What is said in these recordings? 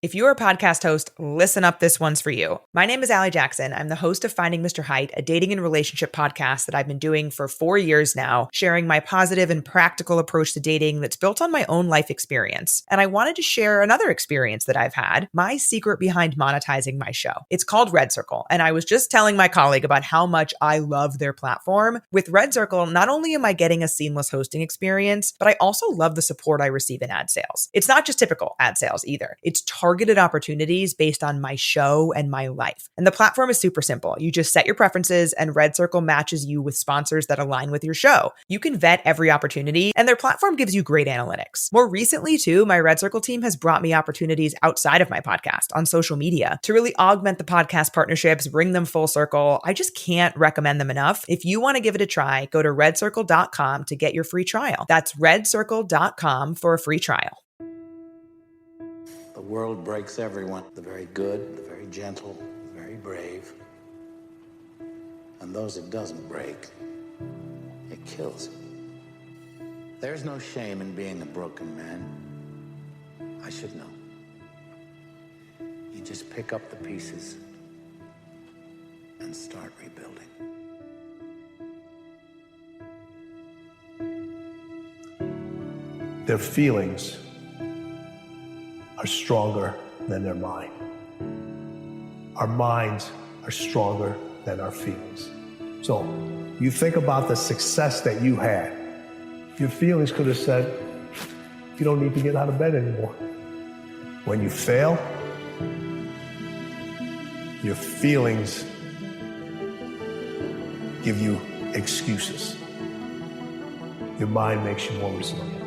If you're a podcast host, listen up, this one's for you. My name is Allie Jackson. I'm the host of Finding Mr. Height, a dating and relationship podcast that I've been doing for 4 years now, sharing my positive and practical approach to dating that's built on my own life experience. And I wanted to share another experience that I've had, my secret behind monetizing my show. It's called Red Circle, and I was just telling my colleague about how much I love their platform. With Red Circle, not only am I getting a seamless hosting experience, but I also love the support I receive in ad sales. It's not just typical ad sales either. It's targeted opportunities based on my show and my life. And the platform is super simple. You just set your preferences and Red Circle matches you with sponsors that align with your show. You can vet every opportunity and their platform gives you great analytics. More recently too, my Red Circle team has brought me opportunities outside of my podcast on social media to really augment the podcast partnerships, bring them full circle. I just can't recommend them enough. If you want to give it a try, go to redcircle.com to get your free trial. That's redcircle.com for a free trial. The world breaks everyone, the very good, the very gentle, the very brave. And those it doesn't break, it kills. There's no shame in being a broken man. I should know. You just pick up the pieces and start rebuilding. Their feelings are stronger than their mind. Our minds are stronger than our feelings. So you think about the success that you had. Your feelings could have said, you don't need to get out of bed anymore. When you fail, your feelings give you excuses. Your mind makes you more resilient.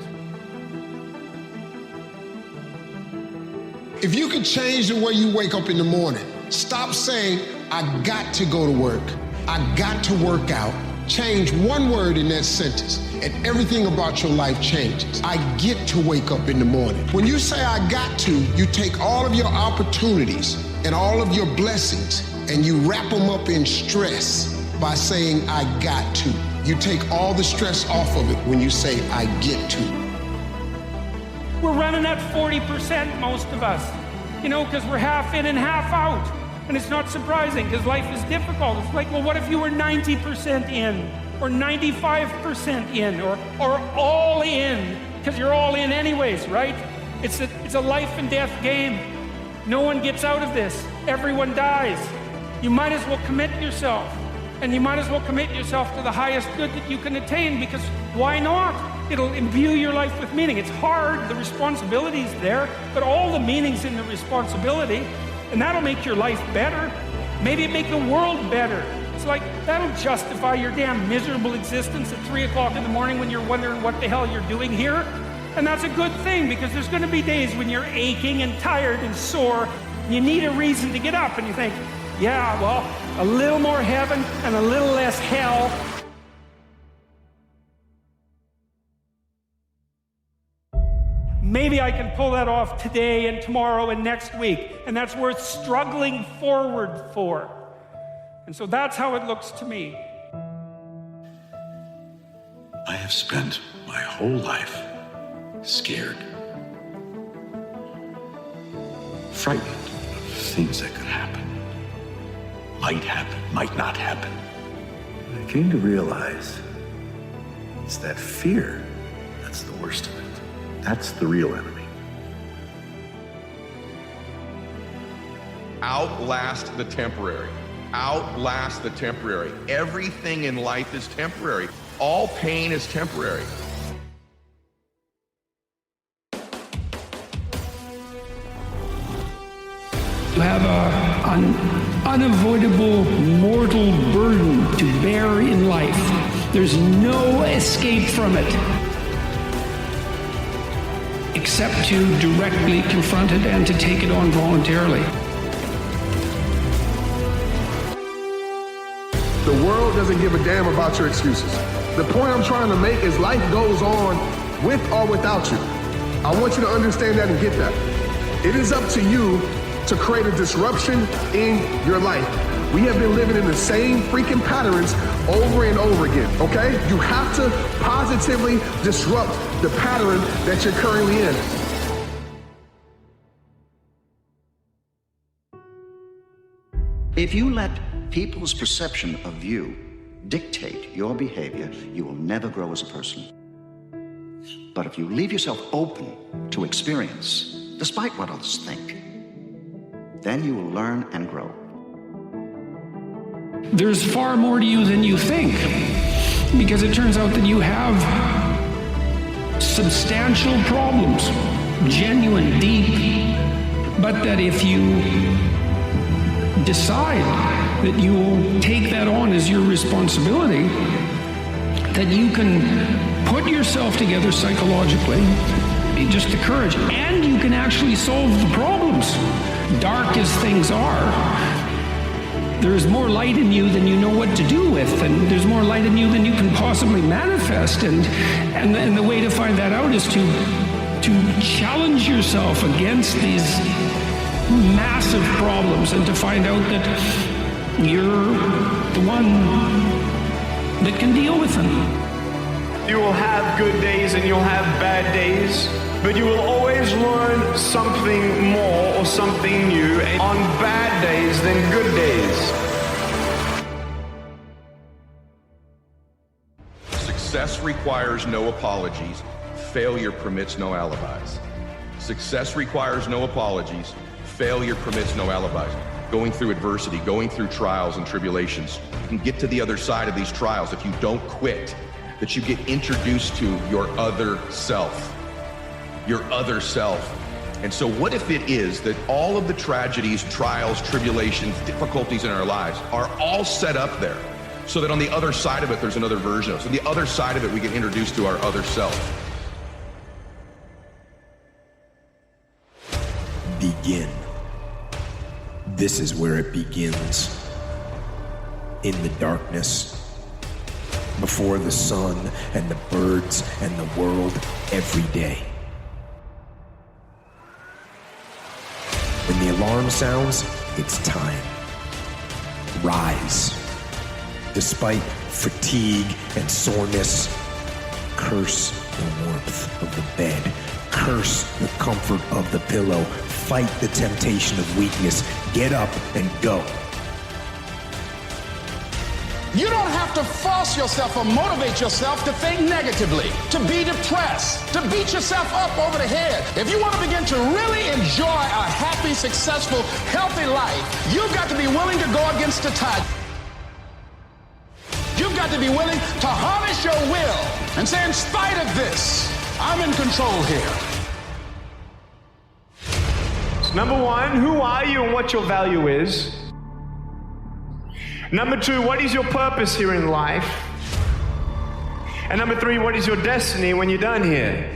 If you could change the way you wake up in the morning, stop saying, I got to go to work, I got to work out. Change one word in that sentence and everything about your life changes. I get to wake up in the morning. When you say I got to, you take all of your opportunities and all of your blessings and you wrap them up in stress by saying I got to. You take all the stress off of it when you say I get to. We're running at 40%, most of us, because we're half in and half out. And it's not surprising because life is difficult. It's like, well, what if you were 90% in or 95% in or all in? Because you're all in anyways, right? It's a life and death game. No one gets out of this. Everyone dies. You might as well commit yourself. And you might as well commit yourself to the highest good that you can attain, because why not? It'll imbue your life with meaning. It's hard, the responsibility's there, but all the meaning's in the responsibility, and that'll make your life better. Maybe it make the world better. It's like, that'll justify your damn miserable existence at 3 o'clock in the morning when you're wondering what the hell you're doing here. And that's a good thing, because there's gonna be days when you're aching and tired and sore, and you need a reason to get up, and you think, yeah, well, a little more heaven and a little less hell. Maybe I can pull that off today and tomorrow and next week, and that's worth struggling forward for. And so that's how it looks to me. I have spent my whole life scared, frightened of things that could happen. Might happen, might not happen. What I came to realize is that fear, that's the worst of it. That's the real enemy. Outlast the temporary. Outlast the temporary. Everything in life is temporary. All pain is temporary. You have an unavoidable mortal burden to bear in life. There's no escape from it, except to directly confront it and to take it on voluntarily. The world doesn't give a damn about your excuses. The point I'm trying to make is life goes on with or without you. I want you to understand that and get that. It is up to you to create a disruption in your life. We have been living in the same freaking patterns over and over again, okay? You have to positively disrupt the pattern that you're currently in. If you let people's perception of you dictate your behavior, you will never grow as a person. But if you leave yourself open to experience, despite what others think, then you will learn and grow. There's far more to you than you think, because it turns out that you have substantial problems, genuine, deep, but that if you decide that you will take that on as your responsibility, that you can put yourself together psychologically, just the courage, and you can actually solve the problems. Dark as things are, there's more light in you than you know what to do with, and there's more light in you than you can possibly manifest, and the way to find that out is to challenge yourself against these massive problems and to find out that you're the one that can deal with them. You will have good days and you'll have bad days, but you will always learn something more or something new on bad days than good days. Success requires no apologies. Failure permits no alibis. Success requires no apologies. Failure permits no alibis. Going through adversity, going through trials and tribulations, you can get to the other side of these trials if you don't quit, that you get introduced to your other self. Your other self. And so what if it is that all of the tragedies, trials, tribulations, difficulties in our lives are all set up there so that on the other side of it, there's another version of it. So the other side of it, we get introduced to our other self. Begin. This is where it begins. In the darkness. Before the sun and the birds and the world every day. When the alarm sounds, it's time. Rise. Despite fatigue and soreness, curse the warmth of the bed. Curse the comfort of the pillow. Fight the temptation of weakness. Get up and go. You don't have to force yourself or motivate yourself to think negatively, to be depressed, to beat yourself up over the head. If you want to begin to really enjoy a happy, successful, healthy life, you've got to be willing to go against the tide. You've got to be willing to harness your will and say, in spite of this, I'm in control here. So number one, who are you and what your value is? Number two, what is your purpose here in life? And number three, what is your destiny when you're done here?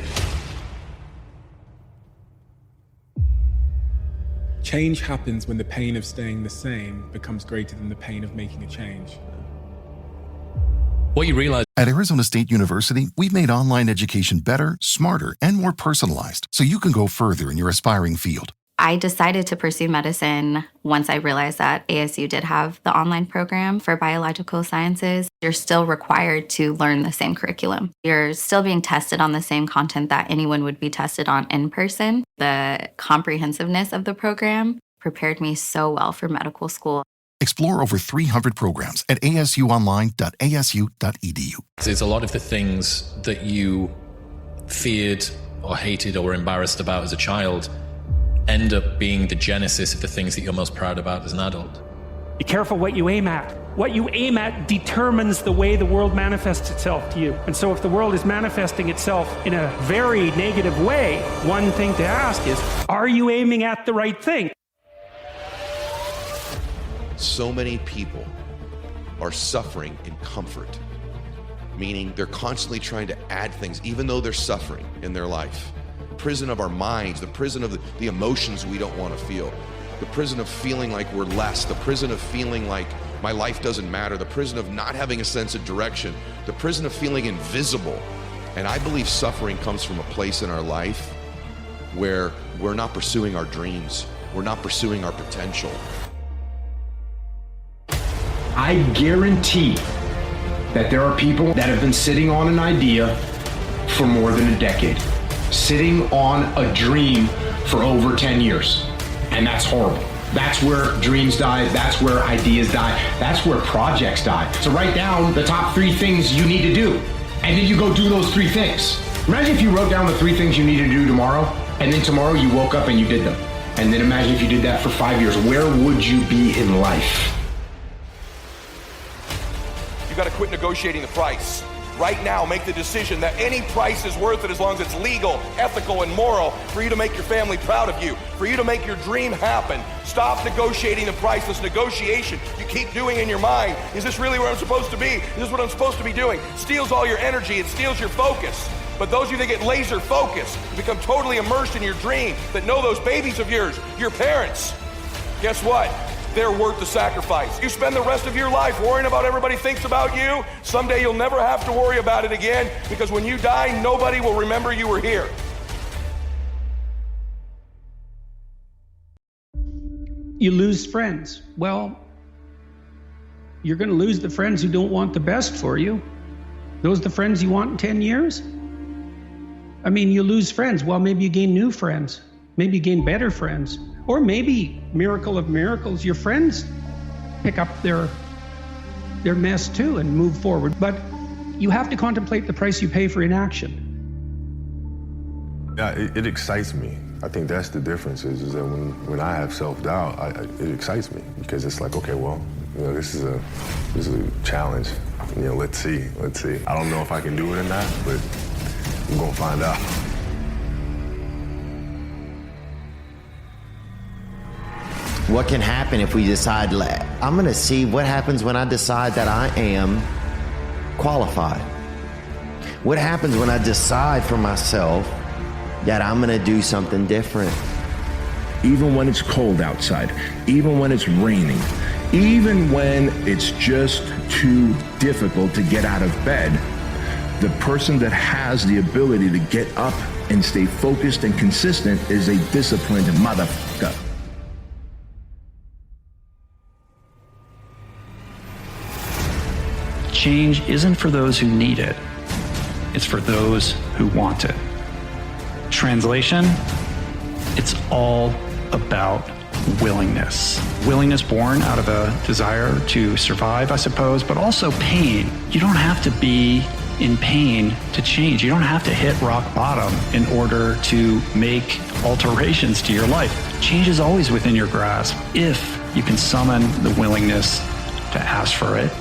Change happens when the pain of staying the same becomes greater than the pain of making a change. What you realize at Arizona State University, we've made online education better, smarter, and more personalized so you can go further in your aspiring field. I decided to pursue medicine once I realized that ASU did have the online program for biological sciences. You're still required to learn the same curriculum. You're still being tested on the same content that anyone would be tested on in person. The comprehensiveness of the program prepared me so well for medical school. Explore over 300 programs at asuonline.asu.edu. It's a lot of the things that you feared or hated or were embarrassed about as a child end up being the genesis of the things that you're most proud about as an adult. Be careful what you aim at. What you aim at determines the way the world manifests itself to you. And so if the world is manifesting itself in a very negative way, one thing to ask is, are you aiming at the right thing? So many people are suffering in comfort, meaning they're constantly trying to add things, even though they're suffering in their life. Prison of our minds, the prison of the emotions we don't want to feel, the prison of feeling like we're less, the prison of feeling like my life doesn't matter, the prison of not having a sense of direction, the prison of feeling invisible. And I believe suffering comes from a place in our life where we're not pursuing our dreams, we're not pursuing our potential. I guarantee that there are people that have been sitting on an idea for more than a decade. Sitting on a dream for over 10 years. And that's horrible. That's where dreams die. That's where ideas die. That's where projects die. So write down the top 3 things you need to do, and then you go do those 3 things. Imagine if you wrote down the 3 things you need to do tomorrow, and then tomorrow you woke up and you did them. And then imagine if you did that for 5 years. Where would you be in life? You got to quit negotiating the price. Right now, make the decision that any price is worth it as long as it's legal, ethical, and moral for you to make your family proud of you, for you to make your dream happen. Stop negotiating the price. This negotiation you keep doing in your mind. Is this really where I'm supposed to be? Is this what I'm supposed to be doing? It steals all your energy. It steals your focus. But those of you that get laser focused, become totally immersed in your dream, that know those babies of yours, your parents, guess what? They're worth the sacrifice. You spend the rest of your life worrying about what everybody thinks about you. Someday you'll never have to worry about it again, because when you die, nobody will remember you were here. You lose friends. Well, you're going to lose the friends who don't want the best for you. Those are the friends you want in 10 years? I mean, you lose friends. Well, maybe you gain new friends. Maybe you gain better friends. Or maybe, miracle of miracles, your friends pick up their mess too and move forward. But you have to contemplate the price you pay for inaction. Yeah, it excites me. I think that's the difference is that when I have self-doubt, it excites me, because it's like, okay, well, this is a challenge. Let's see. I don't know if I can do it or not, but we're gonna find out. What can happen if we decide, I'm gonna see what happens when I decide that I am qualified? What happens when I decide for myself that I'm gonna do something different? Even when it's cold outside, even when it's raining, even when it's just too difficult to get out of bed, the person that has the ability to get up and stay focused and consistent is a disciplined motherfucker. Change isn't for those who need it. It's for those who want it. Translation, it's all about willingness. Willingness born out of a desire to survive, I suppose, but also pain. You don't have to be in pain to change. You don't have to hit rock bottom in order to make alterations to your life. Change is always within your grasp if you can summon the willingness to ask for it.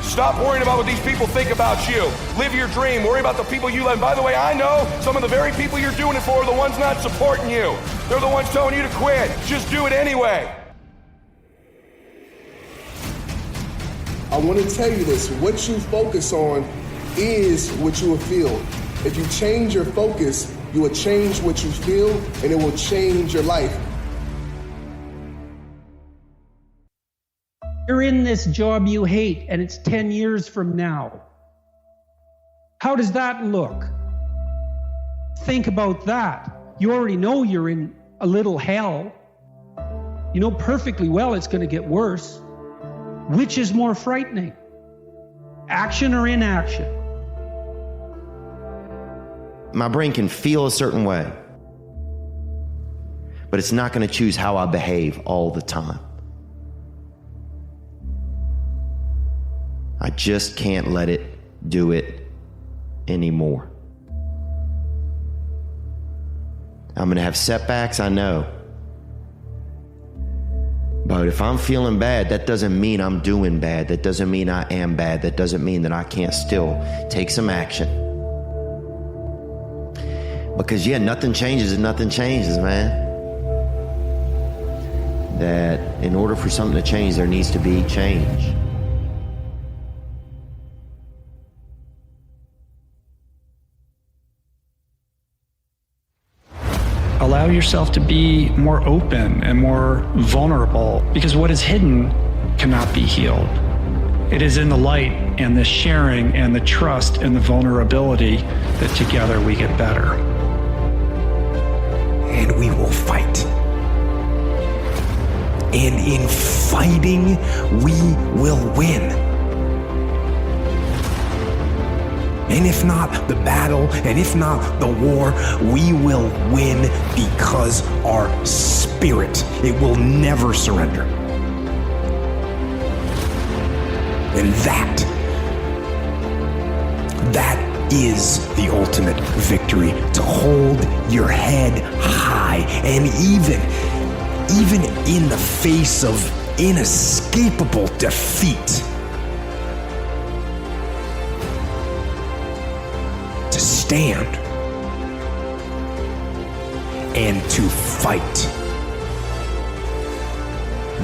Stop worrying about what these people think about you. Live your dream. Worry about the people you love. And by the way, I know some of the very people you're doing it for are the ones not supporting you. They're the ones telling you to quit. Just do it anyway. I want to tell you this. What you focus on is what you will feel. If you change your focus, you will change what you feel, and it will change your life. You're in this job you hate, and it's 10 years from now. How does that look? Think about that. You already know you're in a little hell. You know perfectly well it's going to get worse. Which is more frightening? Action or inaction? My brain can feel a certain way, but it's not going to choose how I behave all the time. I just can't let it do it anymore. I'm gonna have setbacks, I know. But if I'm feeling bad, that doesn't mean I'm doing bad. That doesn't mean I am bad. That doesn't mean that I can't still take some action. Because nothing changes if nothing changes, man. That in order for something to change, there needs to be change. Allow yourself to be more open and more vulnerable, because what is hidden cannot be healed. It is in the light and the sharing and the trust and the vulnerability that together we get better. And we will fight. And in fighting, we will win. And if not the battle, and if not the war, we will win, because our spirit. It will never surrender. And that is the ultimate victory, to hold your head high, and even in the face of inescapable defeat, to stand and to fight.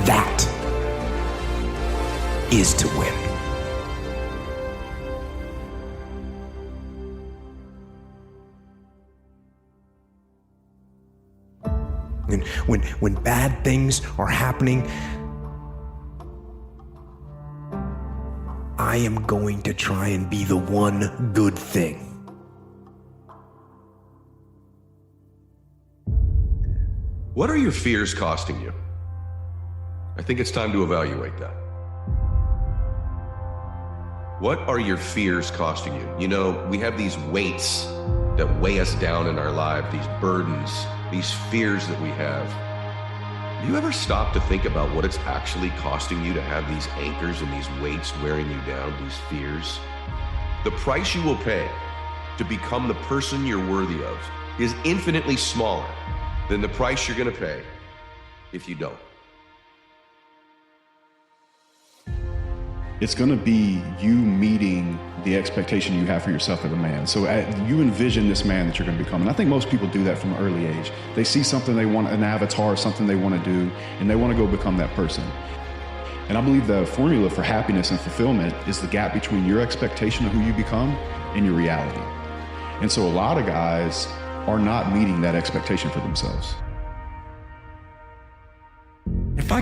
That is to win. And when bad things are happening, I am going to try and be the one good thing. What are your fears costing you? I think it's time to evaluate that. What are your fears costing you? You know, we have these weights that weigh us down in our life, these burdens, these fears that we have. Do you ever stop to think about what it's actually costing you to have these anchors and these weights wearing you down, these fears? The price you will pay to become the person you're worthy of is infinitely smaller than the price you're going to pay if you don't. It's going to be you meeting the expectation you have for yourself as a man. So you envision this man that you're going to become. And I think most people do that from an early age. They see something they want, an avatar, something they want to do, and they want to go become that person. And I believe the formula for happiness and fulfillment is the gap between your expectation of who you become and your reality. And so a lot of guys are not meeting that expectation for themselves. If I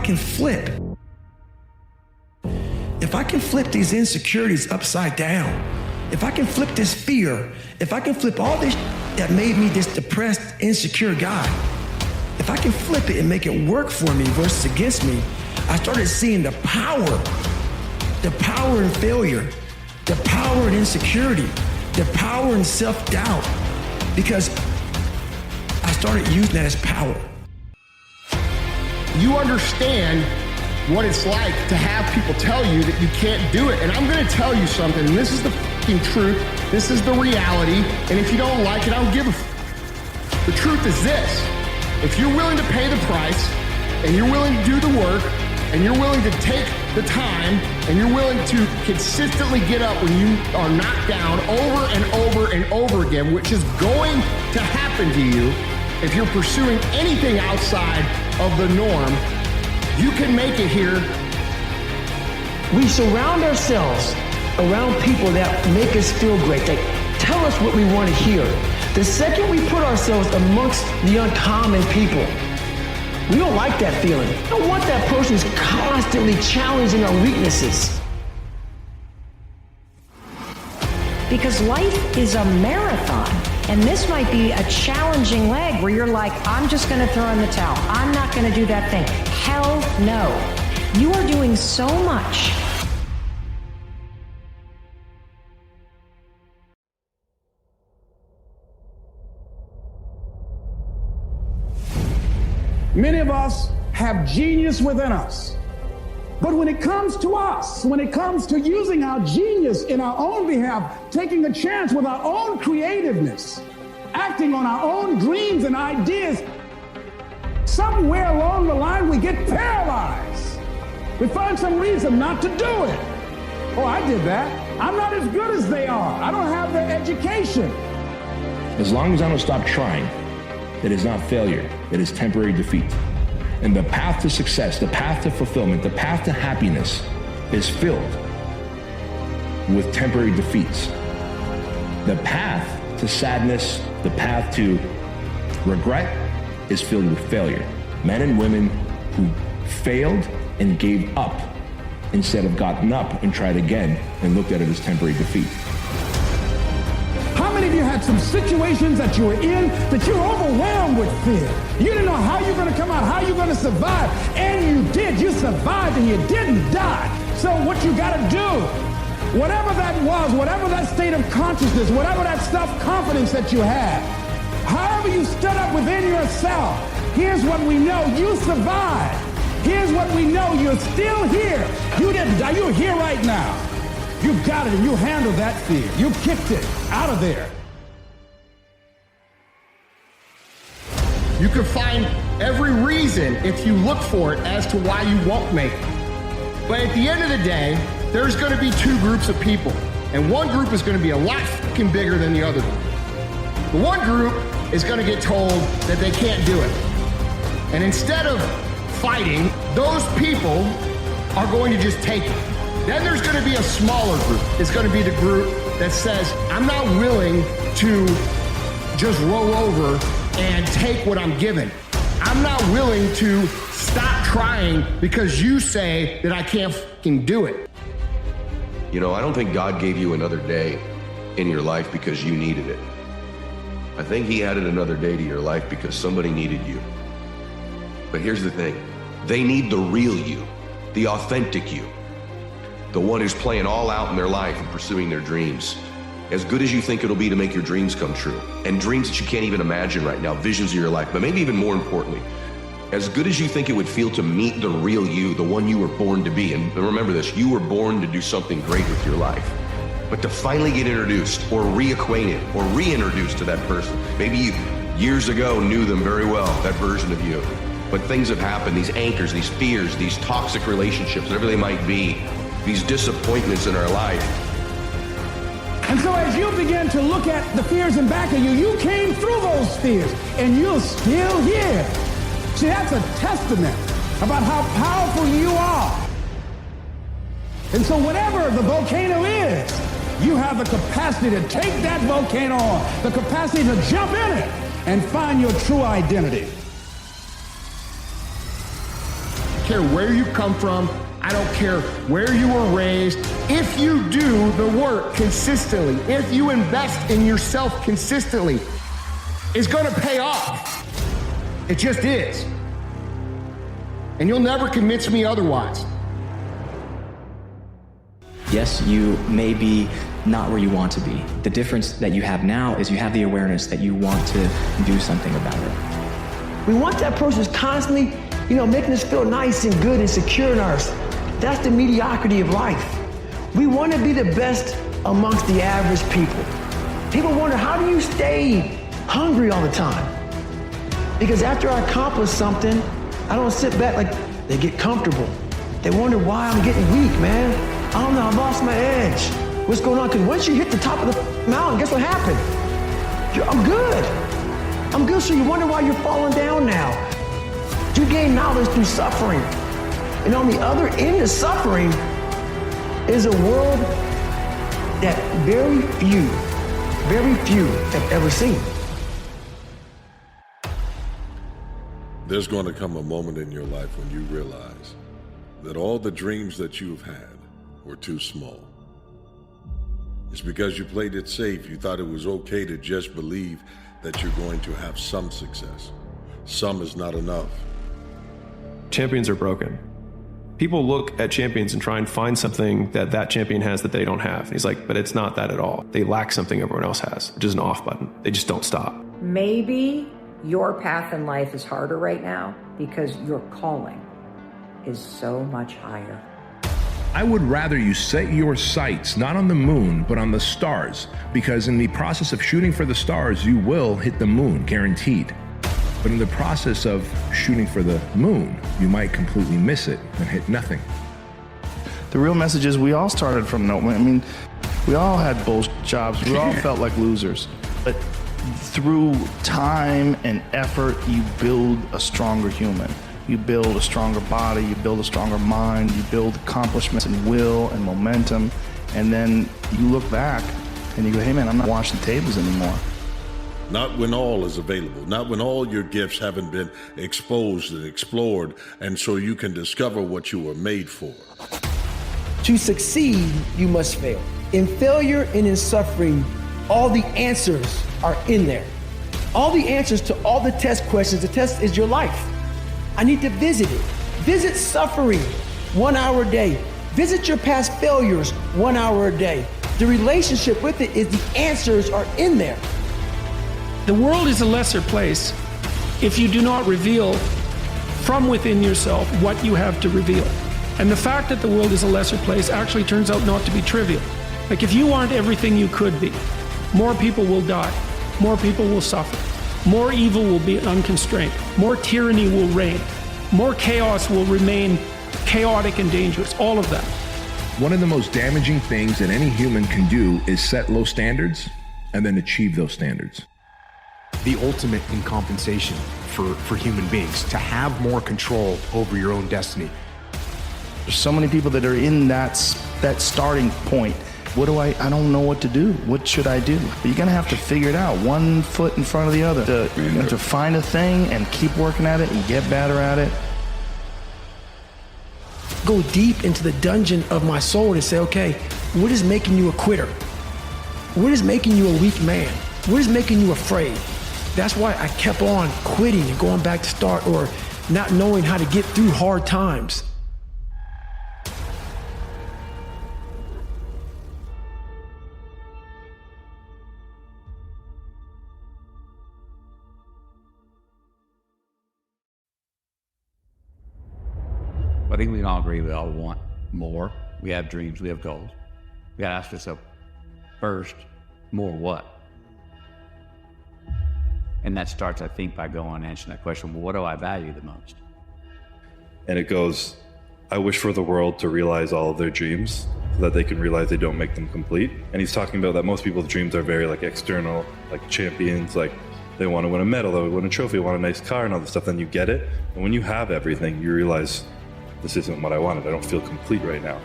can flip these insecurities upside down, if I can flip this fear, if I can flip all this that made me this depressed, insecure guy, if I can flip it and make it work for me versus against me, I started seeing the power in failure, the power in insecurity, the power in self-doubt, because I started using that as power. You understand what it's like to have people tell you that you can't do it. And I'm gonna tell you something, and this is the fucking truth, this is the reality, and if you don't like it, I don't give a f. The truth is this: if you're willing to pay the price, and you're willing to do the work, and you're willing to take the time, and you're willing to consistently get up when you are knocked down over and over and over again, which is going to happen to you if you're pursuing anything outside of the norm, you can make it here. We surround ourselves around people that make us feel great, that tell us what we want to hear. The second we put ourselves amongst the uncommon people, we don't like that feeling. We don't want that person who's constantly challenging our weaknesses. Because life is a marathon. And this might be a challenging leg where you're like, I'm just going to throw in the towel. I'm not going to do that thing. Hell no. You are doing so much. Many of us have genius within us. But when it comes to us, when it comes to using our genius in our own behalf, taking a chance with our own creativeness, acting on our own dreams and ideas, somewhere along the line we get paralyzed. We find some reason not to do it. Oh, I did that. I'm not as good as they are. I don't have the education. As long as I don't stop trying, it is not failure, it is temporary defeat. And the path to success, the path to fulfillment, the path to happiness is filled with temporary defeats. The path to sadness, the path to regret is filled with failure. Men and women who failed and gave up instead of gotten up and tried again and looked at it as temporary defeat. How many of you had some situations that you were in that you were overwhelmed with fear? You didn't know how you're going to come out, how you're going to survive, and you did. You survived and you didn't die. So what you got to do, whatever that was, whatever that state of consciousness, whatever that self-confidence that you had, however you stood up within yourself, Here's what we know: you survived. Here's what we know: you're still here. You didn't die. You're here right now. You got it, and you handled that fear. You kicked it out of there. You can find every reason, if you look for it, as to why you won't make it. But at the end of the day, there's going to be two groups of people. And one group is going to be a lot fucking bigger than the other group. The one group is going to get told that they can't do it. And instead of fighting, those people are going to just take it. Then there's going to be a smaller group. It's going to be the group that says, I'm not willing to just roll over and take what I'm given. I'm not willing to stop trying because you say that I can't fucking do it. You know, I don't think God gave you another day in your life because you needed it. I think he added another day to your life because somebody needed you. But here's the thing. They need the real you, the authentic you, the one who's playing all out in their life and pursuing their dreams. As good as you think it'll be to make your dreams come true, and dreams that you can't even imagine right now, visions of your life, but maybe even more importantly, as good as you think it would feel to meet the real you, the one you were born to be. And remember this, you were born to do something great with your life. But to finally get introduced or reacquainted or reintroduced to that person, maybe you years ago knew them very well, that version of you. But things have happened, these anchors, these fears, these toxic relationships, whatever they might be, these disappointments in our life. And so as you begin to look at the fears in back of you, you came through those fears and you're still here. See, that's a testament about how powerful you are. And so whatever the volcano is, you have the capacity to take that volcano on, the capacity to jump in it and find your true identity. I don't care where you come from. I don't care where you were raised. If you do the work consistently, if you invest in yourself consistently, it's going to pay off. It just is. And you'll never convince me otherwise. Yes, you may be not where you want to be. The difference that you have now is you have the awareness that you want to do something about it. We want that person who's constantly, making us feel nice and good and secure in ours. That's the mediocrity of life. We want to be the best amongst the average people. People wonder, how do you stay hungry all the time? Because after I accomplish something, I don't sit back like they get comfortable. They wonder why I'm getting weak, man. I don't know, I lost my edge. What's going on? Because once you hit the top of the mountain, guess what happened? I'm good. I'm good, so you wonder why you're falling down now. You gain knowledge through suffering. And on the other end of suffering is a world that very few have ever seen. There's going to come a moment in your life when you realize that all the dreams that you've had were too small. It's because you played it safe. You thought it was okay to just believe that you're going to have some success. Some is not enough. Champions are broken. People look at champions and try and find something that that champion has that they don't have. And he's like, but it's not that at all. They lack something everyone else has, which is an off button. They just don't stop. Maybe your path in life is harder right now because your calling is so much higher. I would rather you set your sights not on the moon, but on the stars, because in the process of shooting for the stars, you will hit the moon, guaranteed. But in the process of shooting for the moon, you might completely miss it and hit nothing. The real message is we all started from nowhere. I mean, we all had bullshit jobs. We all felt like losers. But through time and effort, you build a stronger human. You build a stronger body, you build a stronger mind, you build accomplishments and will and momentum. And then you look back and you go, hey man, I'm not washing tables anymore. Not when all is available, not when all your gifts haven't been exposed and explored, and so you can discover what you were made for. To succeed, you must fail. In failure and in suffering, all the answers are in there. All the answers to all the test questions. The test is your life. I need to visit it. Visit suffering 1 hour a day. Visit your past failures 1 hour a day. The relationship with it is the answers are in there. The world is a lesser place if you do not reveal from within yourself what you have to reveal. And the fact that the world is a lesser place actually turns out not to be trivial. Like, if you aren't everything you could be, more people will die, more people will suffer, more evil will be unconstrained, more tyranny will reign, more chaos will remain chaotic and dangerous, all of that. One of the most damaging things that any human can do is set low standards and then achieve those standards. The ultimate in compensation for human beings, to have more control over your own destiny. There's so many people that are in that starting point. What do I don't know what to do. What should I do? But you're gonna have to figure it out, one foot in front of the other. You have to find a thing and keep working at it and get better at it. Go deep into the dungeon of my soul and say, okay, what is making you a quitter? What is making you a weak man? What is making you afraid? That's why I kept on quitting and going back to start, or not knowing how to get through hard times. I think we can all agree we all want more. We have dreams, we have goals. We gotta ask ourselves first, more what? And that starts, I think, by going and answering that question, well, what do I value the most? And it goes, I wish for the world to realize all of their dreams so that they can realize they don't make them complete. And he's talking about that most people's dreams are very like external, like champions, like they want to win a medal, they win a trophy, they want a nice car and all this stuff, then you get it. And when you have everything, you realize this isn't what I wanted. I don't feel complete right now.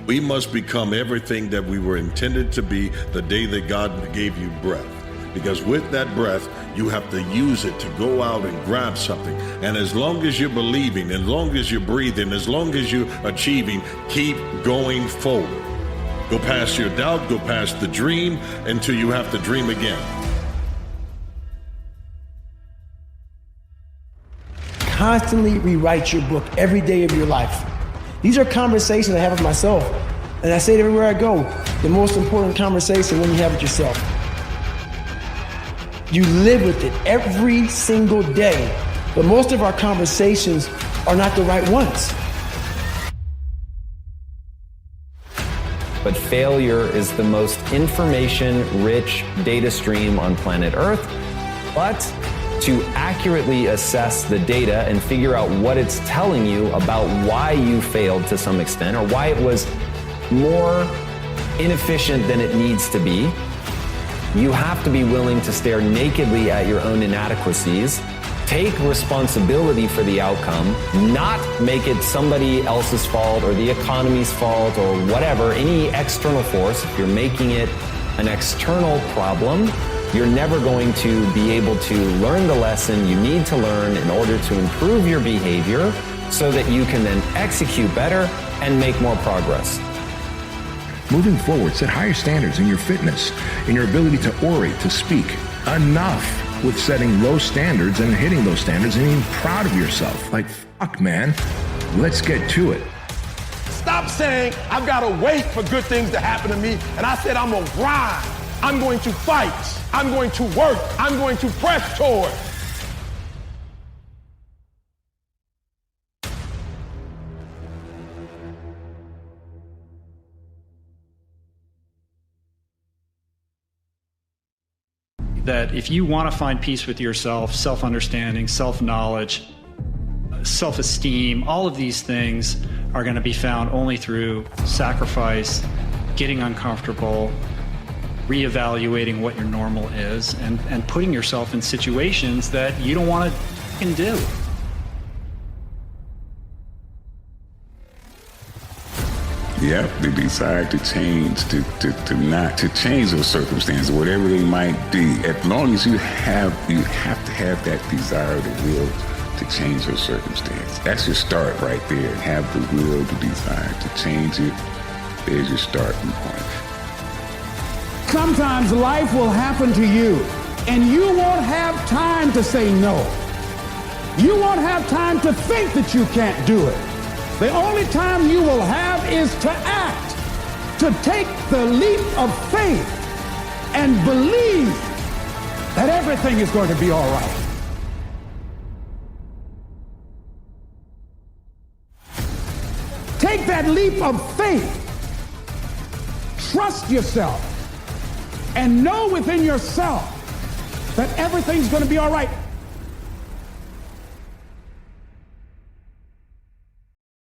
We must become everything that we were intended to be the day that God gave you breath. Because with that breath, you have to use it to go out and grab something. And as long as you're believing, as long as you're breathing, as long as you're achieving, keep going forward. Go past your doubt, go past the dream until you have to dream again. Constantly rewrite your book every day of your life. These are conversations I have with myself. And I say it everywhere I go, the most important conversation when you have it yourself. You live with it every single day, but most of our conversations are not the right ones. But failure is the most information-rich data stream on planet Earth. But to accurately assess the data and figure out what it's telling you about why you failed to some extent, or why it was more inefficient than it needs to be, you have to be willing to stare nakedly at your own inadequacies, take responsibility for the outcome, not make it somebody else's fault or the economy's fault or whatever, any external force. If you're making it an external problem, you're never going to be able to learn the lesson you need to learn in order to improve your behavior so that you can then execute better and make more progress. Moving forward, set higher standards in your fitness, in your ability to orate, to speak. Enough with setting low standards and hitting those standards and being proud of yourself. Like, fuck, man, let's get to it. Stop saying, I've got to wait for good things to happen to me. And I said, I'm going to grind. I'm going to fight. I'm going to work. I'm going to press toward. That if you want to find peace with yourself, self-understanding, self-knowledge, self-esteem, all of these things are going to be found only through sacrifice, getting uncomfortable, reevaluating what your normal is, and putting yourself in situations that you don't want to fucking do. Yep, the desire to change, to change those circumstances, whatever they might be. As long as you have to have that desire, the will to change your circumstance. That's your start right there. Have the will, the desire to change it. There's your starting point. Sometimes life will happen to you, and you won't have time to say no. You won't have time to think that you can't do it. The only time you will have is to act, to take the leap of faith and believe that everything is going to be all right. Take that leap of faith. Trust yourself and know within yourself that everything's going to be all right.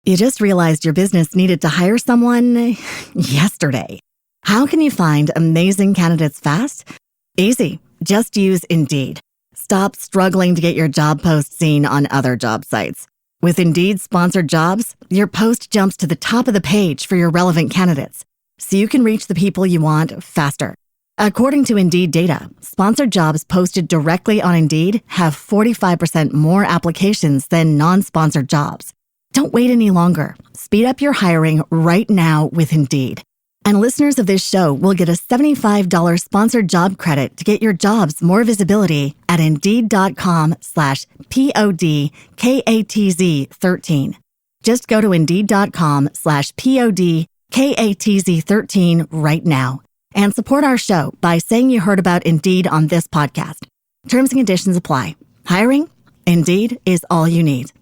You just realized your business needed to hire someone yesterday. How can you find amazing candidates fast? Easy. Just use Indeed. Stop struggling to get your job post seen on other job sites. With Indeed sponsored jobs, your post jumps to the top of the page for your relevant candidates, so you can reach the people you want faster. According to Indeed data, sponsored jobs posted directly on Indeed have 45% more applications than non-sponsored jobs. Don't wait any longer. Speed up your hiring right now with Indeed. And listeners of this show will get a $75 sponsored job credit to get your jobs more visibility at Indeed.com/PODKATZ13. Just go to Indeed.com/PODKATZ13 right now and support our show by saying you heard about Indeed on this podcast. Terms and conditions apply. Hiring? Indeed is all you need.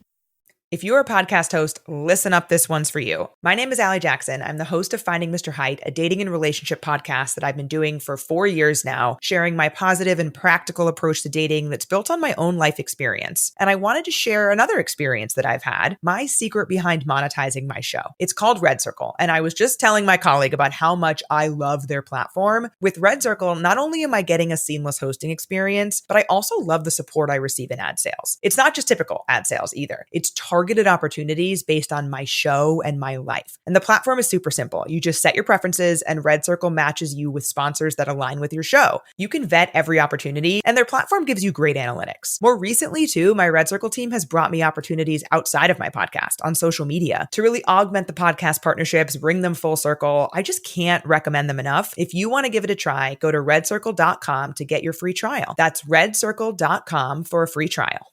If you're a podcast host, listen up, this one's for you. My name is Allie Jackson. I'm the host of Finding Mr. Height, a dating and relationship podcast that I've been doing for 4 years now, sharing my positive and practical approach to dating that's built on my own life experience. And I wanted to share another experience that I've had, my secret behind monetizing my show. It's called Red Circle, and I was just telling my colleague about how much I love their platform. With Red Circle, not only am I getting a seamless hosting experience, but I also love the support I receive in ad sales. It's not just typical ad sales either. It's targeted opportunities based on my show and my life. And the platform is super simple. You just set your preferences and Red Circle matches you with sponsors that align with your show. You can vet every opportunity and their platform gives you great analytics. More recently too, my Red Circle team has brought me opportunities outside of my podcast on social media to really augment the podcast partnerships, bring them full circle. I just can't recommend them enough. If you want to give it a try, go to redcircle.com to get your free trial. That's redcircle.com for a free trial.